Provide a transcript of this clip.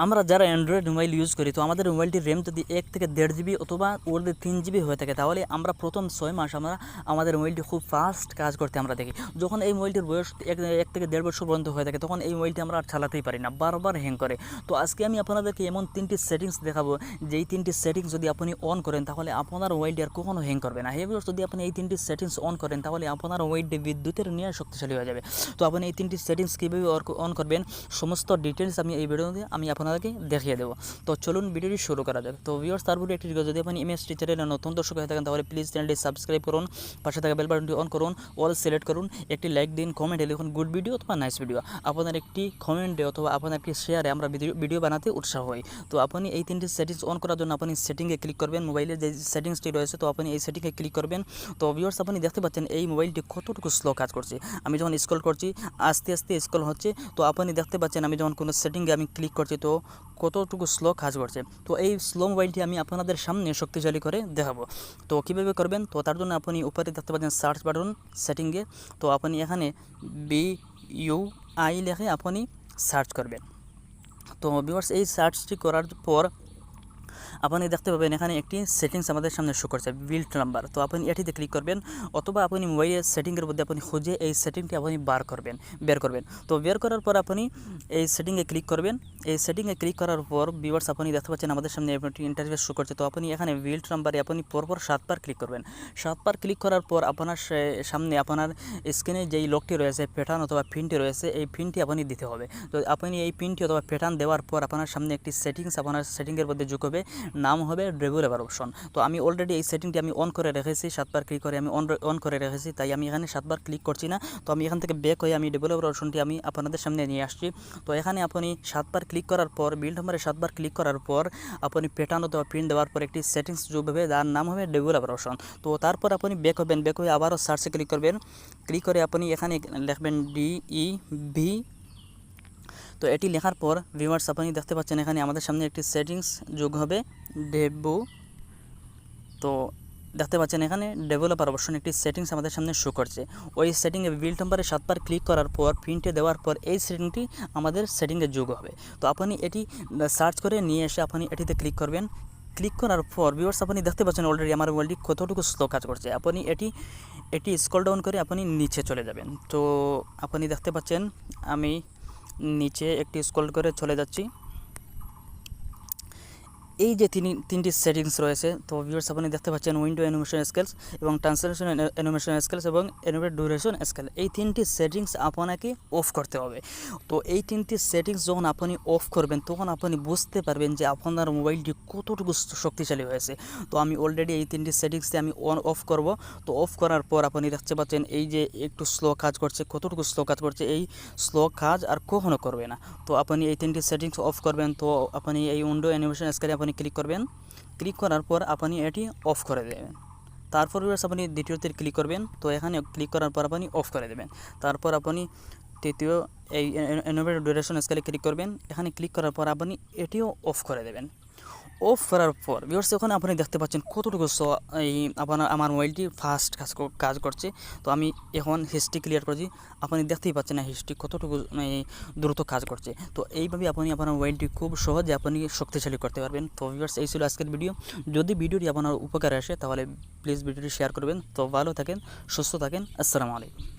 আমরা যারা Android mobile use করি, তো আমাদের মোবাইলটির র্যাম যদি 1 থেকে 1.5 জিবি অথবা ওর 3 জিবি হয়ে থাকে, তাহলে আমরা প্রথম 6 মাস আমাদের মোবাইলটি খুব ফাস্ট কাজ করতে আমরা দেখি। যখন এই মোবাইলটির বয়স 1 থেকে 1.5 বছর পর্যন্ত হয়ে থাকে, তখন এই মোবাইলটি আমরা আর চালাতেই পারি না, বারবার হ্যাং করে। তো আজকে আমি আপনাদেরকে এমন 3টি সেটিংস দেখাবো, যেই 3টি সেটিংস যদি আপনি অন করেন, তাহলে আপনার মোবাইলটি আর কখনো হ্যাং করবে না। হেভিওস, যদি আপনি এই 3টি সেটিংস অন করেন, তাহলে আপনার মোবাইলটি বিদ্যুতের নিয়ে শক্তিশালী হয়ে যাবে। তো আপনি এই 3টি সেটিংস কীভাবে অন করবেন, সমস্ত ডিটেলস আমি এই ভিডিওতে আমি আপনাদেরকে দেখিয়ে দেবো। তো চলুন ভিডিওটি শুরু করা যাক। তো ভিউয়ার্স, তারপরে একটি রিকোয়েস্ট, যদি আপনি এমএসটি চ্যানেলে নতুন দর্শক হয়ে থাকেন, তাহলে প্লিজ চ্যানেলটি সাবস্ক্রাইব করুন, পাশে থাকা বেল বাটনটি অন করুন, অল সিলেক্ট করুন, একটি লাইক দিন, কমেন্টে লিখুন গুড ভিডিও অথবা নাইস ভিডিও। আপনার একটি কমেন্টে অথবা আপনার একটি শেয়ারে আমরা ভিডিও বানাতে উৎসাহ হই। তো আপনি এই 3টি সেটিংস অন করার জন্য আপনি সেটিংয়ে ক্লিক করবেন, মোবাইলের যে সেটিংসটি রয়েছে, তো আপনি এই সেটিংয়ে ক্লিক করবেন। তো ভিউয়ার্স, আপনি দেখতে পাচ্ছেন এই মোবাইলটি কতটুকু স্লো কাজ করছে। আমি যখন স্ক্রল করছি, আস্তে আস্তে স্ক্রল হচ্ছে। তো আপনি দেখতে পাচ্ছেন আমি যখন কোনো সেটিংয়ে আমি ক্লিক করছি, তো কতটুকু স্লো কাজ করছে। তো এই স্লো মোবাইলটি আমি আপনাদের সামনে শক্তিশালী করে দেখাবো। তো কীভাবে করবেন, তো তার জন্য আপনি উপরে দেখতে পাচ্ছেন সার্চ বাটন সেটিংয়ে। তো আপনি এখানে BUI লিখে আপনি সার্চ করবেন। তো ভিউয়ার্স, এই সার্চটি করার পর আপনি দেখতে পাবেন এখানে একটি সেটিংস আমাদের সামনে শো করছে, বিল্ড নাম্বার। তো আপনি এটিতে ক্লিক করবেন, অথবা আপনি মোবাইলের সেটিংয়ের মধ্যে আপনি খুঁজে এই সেটিংটি আপনি বের করবেন। তো বের করার পর আপনি এই সেটিংয়ে ক্লিক করবেন। এই সেটিংয়ে ক্লিক করার পর ভিউয়ার্স, আপনি দেখতে পাচ্ছেন আমাদের সামনে একটি ইন্টারফেস শো করছে। তো আপনি এখানে বিল্ড নাম্বারে আপনি পরপর 7 বার ক্লিক করবেন। 7 বার ক্লিক করার পর আপনার সামনে আপনার স্ক্রিনে যেই লকটি রয়েছে, প্যাটার্ন অথবা পিনটি রয়েছে, এই পিনটি আপনি দিতে হবে। তো আপনি এই পিনটি অথবা প্যাটার্ন দেওয়ার পর আপনার সামনে একটি সেটিংস আপনার সেটিংয়ের মধ্যে যোগ হবে, নাম হবে ডেভেলপার অপশন। তো আমি অলরেডি এই সেটিংটি আমি অন করে রেখেছি, 7 বার ক্লিক করে আমি অন করে রেখেছি, তাই আমি এখানে 7 বার ক্লিক করছি না। তো আমি এখান থেকে ব্যাক হয়ে আমি ডেভেলপার অপশনটি আমি আপনাদের সামনে নিয়ে আসছি। তো এখানে আপনি 7 বার ক্লিক করার পর, বিল্ড নাম্বারে 7 বার ক্লিক করার পর আপনি প্যাটার্ন অথবা প্রিন্ট দেওয়ার পর একটি সেটিংস যোগ হবে, যার নাম হবে ডেভেলপার অপশন। তো তারপর আপনি ব্যাক হবেন, ব্যাক হয়ে আবারও সার্চে ক্লিক করবেন। ক্লিক করে আপনি এখানে লিখবেন DEV। তো এটি লেখার পর ভিউয়ার্স, আপনি দেখতে পাচ্ছেন এখানে আমাদের সামনে একটি সেটিংস যোগ হবে, ডেভো। তো দেখতে পাচ্ছেন এখানে ডেভেলপার অপশন একটি সেটিংস আমাদের সামনে শো করছে। ওই সেটিংয়ে বিল্ড নাম্বারে 7 বার ক্লিক করার পর, প্রিন্টে দেওয়ার পর এই সেটিংটি আমাদের সেটিংয়ে যোগ হবে। তো আপনি এটি সার্চ করে নিয়ে এসে আপনি এটিতে ক্লিক করবেন। ক্লিক করার পর ভিউয়ার্স, আপনি দেখতে পাচ্ছেন অলরেডি আমার মোবাইলটি কতটুকু স্লো কাজ করছে। আপনি এটি স্ক্রল ডাউন করে আপনি নিচে চলে যাবেন। তো আপনি দেখতে পাচ্ছেন আমি নিচে একটি স্ক্রল করে চলে যাচ্ছি। এই যে তিনটি সেটিংস রয়েছে, তো ভিউয়ার্স আপনি দেখতে পাচ্ছেন উইন্ডো অ্যানিমেশন স্কেলস এবং ট্রান্সলেশন অ্যানিমেশন স্কেলস এবং অ্যানিমেট ডিউরেশন স্কেল, এই 3টি সেটিংস আপনাকে অফ করতে হবে। তো এই 3টি সেটিংস যখন আপনি অফ করবেন, তখন আপনি বুঝতে পারবেন যে আপনার মোবাইলটি কতটুকু শক্তিশালী হয়েছে। তো আমি অলরেডি এই 3টি সেটিংসে আমি অফ করব। তো অফ করার পর আপনি দেখতে পাচ্ছেন এই যে একটু স্লো কাজ করছে, কতটুকু স্লো কাজ করছে, এই স্লো কাজ আর কখনো করবে না। তো আপনি এই 3টি সেটিংস অফ করবেন। তো আপনি এই উইন্ডো অ্যানিমেশন স্কেলে আপনি ক্লিক করবেন। ক্লিক করার পর আপনি এটি অফ করে দেবেন। তারপর আপনি দ্বিতীয়তে ক্লিক করবেন। তো এখানে ক্লিক করার পর আপনি অফ করে দেবেন। তারপর আপনি তৃতীয় এই অ্যানিমেট ডিউরেশন স্কেলে ক্লিক করবেন। এখানে ক্লিক করার পর আপনি এটিও অফ করে দেবেন। অফ করার পর ভিউয়ার্স, এখন আপনি দেখতে পাচ্ছেন কতটুকু এই আমার মোবাইলটি ফাস্ট কাজ করছে। তো আমি এখন হিস্ট্রি ক্লিয়ার করছি, আপনি দেখতেই পাচ্ছেন না হিস্ট্রি কতটুকু দ্রুত কাজ করছে। তো এইভাবে আপনি আপনার মোবাইলটি খুব সহজে আপনি শক্তিশালী করতে পারবেন। তো ভিউয়ার্স, এই ছিল আজকের ভিডিও। যদি ভিডিওটি আপনার উপকারে আসে, তাহলে প্লিজ ভিডিওটি শেয়ার করবেন। তো ভালো থাকেন, সুস্থ থাকেন, আসসালামু আলাইকুম।